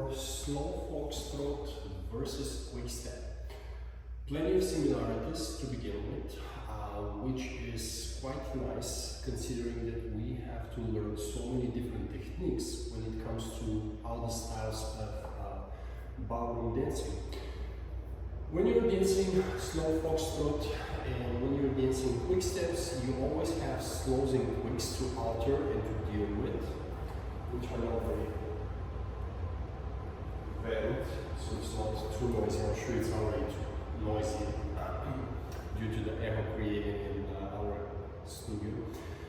for slow Foxtrot versus QuickStep. Plenty of similarities to begin with, which is quite nice considering that we have to learn so many different techniques when it comes to all the styles of ballroom dancing. When you're dancing slow Foxtrot and when you're dancing quick steps, you always have slows and quicks to alter and to deal with. We turn over the vent so it's not too noisy. I'm sure it's already too noisy due to the echo created in our studio.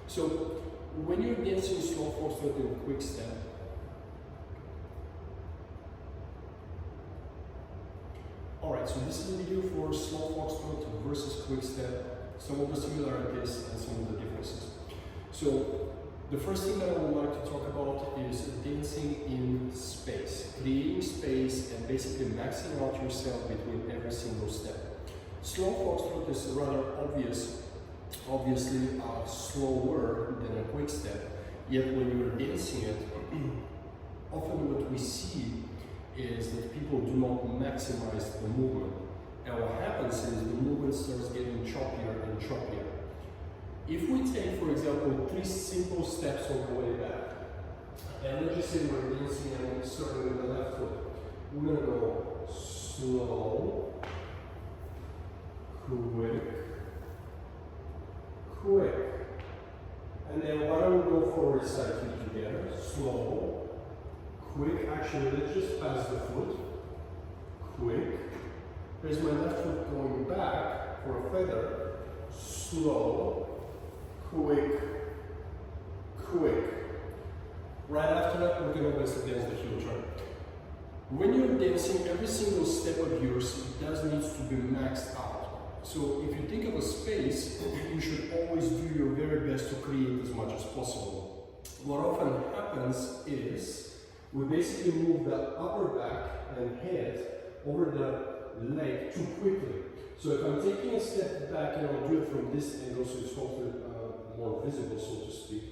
So when you're dancing slow Foxtrot and quick step, alright, so this is a video for slow Foxtrot versus QuickStep, some of the similarities and some of the differences. So the first thing that I would like to talk about is dancing in space, creating space and basically maxing out yourself between every single step. Slow Foxtrot is rather obviously slower than a QuickStep, yet when you're dancing it, often what we see is that people do not maximize the movement. And what happens is the movement starts getting choppier and choppier. If we take, for example, 3 simple steps on the way back, and let's just say we're dancing and starting with the left foot, we're going to go slow, quick, quick. And then why don't we go forward side feet together, slow, quick. Actually, let's just pass the foot. Quick. There's my left foot going back for a feather. Slow. Quick. Quick. Right after that, we're going to dance the heel turn. When you're dancing, every single step of yours does need to be maxed out. So if you think of a space, you should always do your very best to create as much as possible. What often happens is we basically move the upper back and head over the leg too quickly. So if I'm taking a step back, and I'll do it from this angle so it's hopefully more visible, so to speak.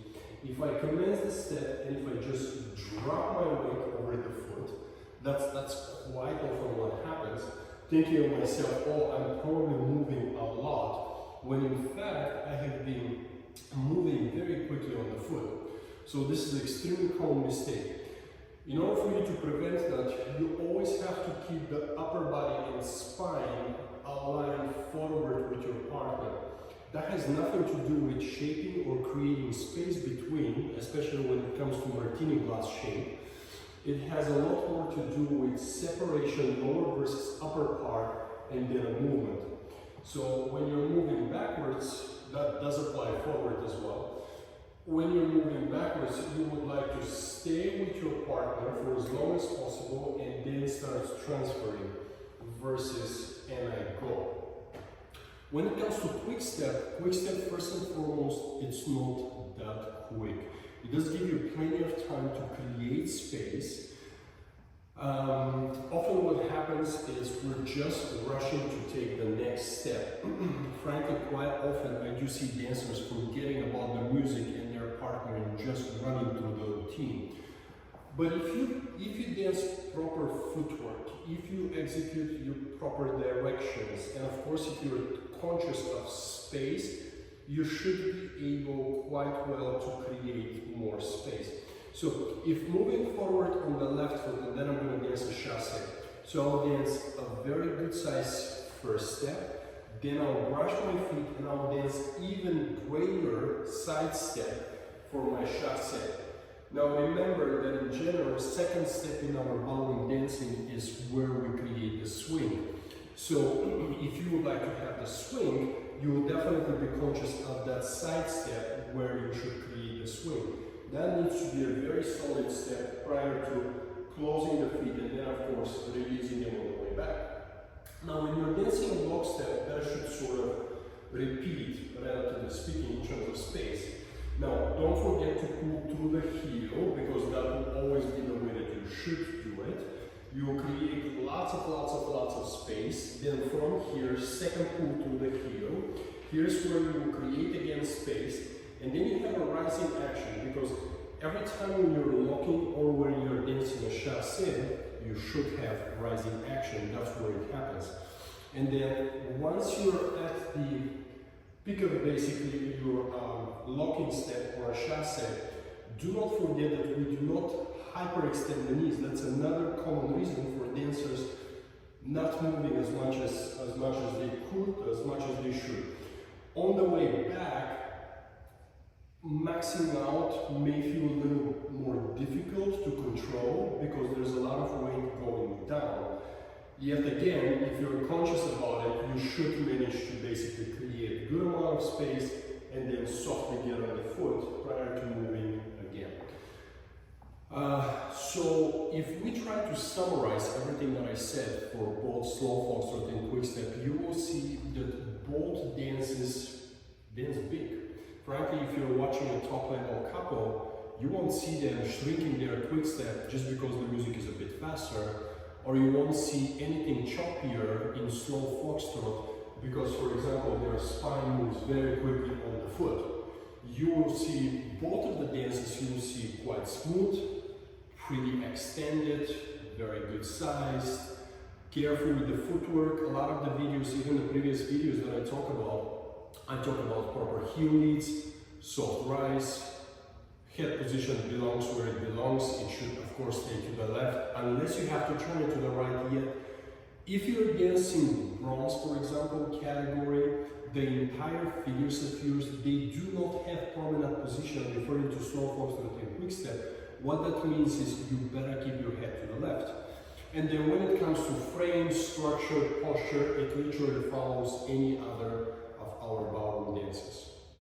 If I commence the step and if I just drop my weight over the foot, that's quite often what happens. Thinking of myself, oh, I'm probably moving a lot, when in fact I have been moving very quickly on the foot. So this is an extremely common mistake. In order for you to prevent that, you always have to keep the upper body and spine aligned forward with your partner. That has nothing to do with shaping or creating space between, especially when it comes to martini glass shape. It has a lot more to do with separation, lower versus upper part, and then a movement. So when you're moving backwards, that does apply forward as well. When you're moving backwards, you would like to stay with your partner for as long as possible and then start transferring versus and I go. When it comes to QuickStep, first and foremost, it's not that quick. It does give you plenty of time to create space. Often what happens is we're just rushing to take the next step. Frankly, quite often I do see dancers forgetting about the music and their partner and just running through the routine. But if you dance proper footwork, if you execute your proper directions, and of course if you're conscious of space, you should be able quite well to create more space. So if moving forward on the left foot, and then I'm going to dance a chassé. So I'll dance a very good size first step, then I'll brush my feet and I'll dance even greater side step for my chassé. Now remember that in general, second step in our ballroom dancing is where we create the swing. So if you would like to have the swing, you will definitely be conscious of that side step where you should create the swing. That needs to be a very solid step prior to closing the feet and then of course releasing them on the way back. Now when you're dancing a block step, that should sort of repeat, relatively speaking, in terms of space. Now don't forget to pull through the heel because that will always be the way that you should do it. You will create lots of space. Then from here, second pull through the heel. Here's where you will create again space. And then you have a rising action because every time when you're locking or when you're dancing a chassé, you should have rising action. That's where it happens. And then once you're at the peak of basically your locking step or a chassé, do not forget that we do not hyperextend the knees. That's another common reason for dancers not moving as much as they could, as much as they should. On the way back, maxing out may feel a little more difficult to control because there's a lot of weight going down. Yet again, if you're conscious about it, you should manage to basically create a good amount of space and then softly get on the foot prior to moving again. So if we try to summarize everything that I said for both slow foxtrot and QuickStep, you will see that both dances dance big. Frankly, if you're watching a top level couple, you won't see them shrinking their QuickStep just because the music is a bit faster, or you won't see anything choppier in slow foxtrot because, for example, their spine moves very quickly on the foot. You will see both of the dances, you will see quite smooth, pretty extended, very good sized, careful with the footwork. A lot of the videos, even the previous videos that I talk about proper heel leads, soft rise, head position belongs where it belongs. It should of course stay to the left, unless you have to turn it to the right yet. If you're dancing bronze, for example, category, the entire figures of yours, they do not have prominent position, referring to slow foxtrot and QuickStep. What that means is you better keep your head to the left. And then when it comes to frame, structure, posture, it literally follows any other of our ballroom dances.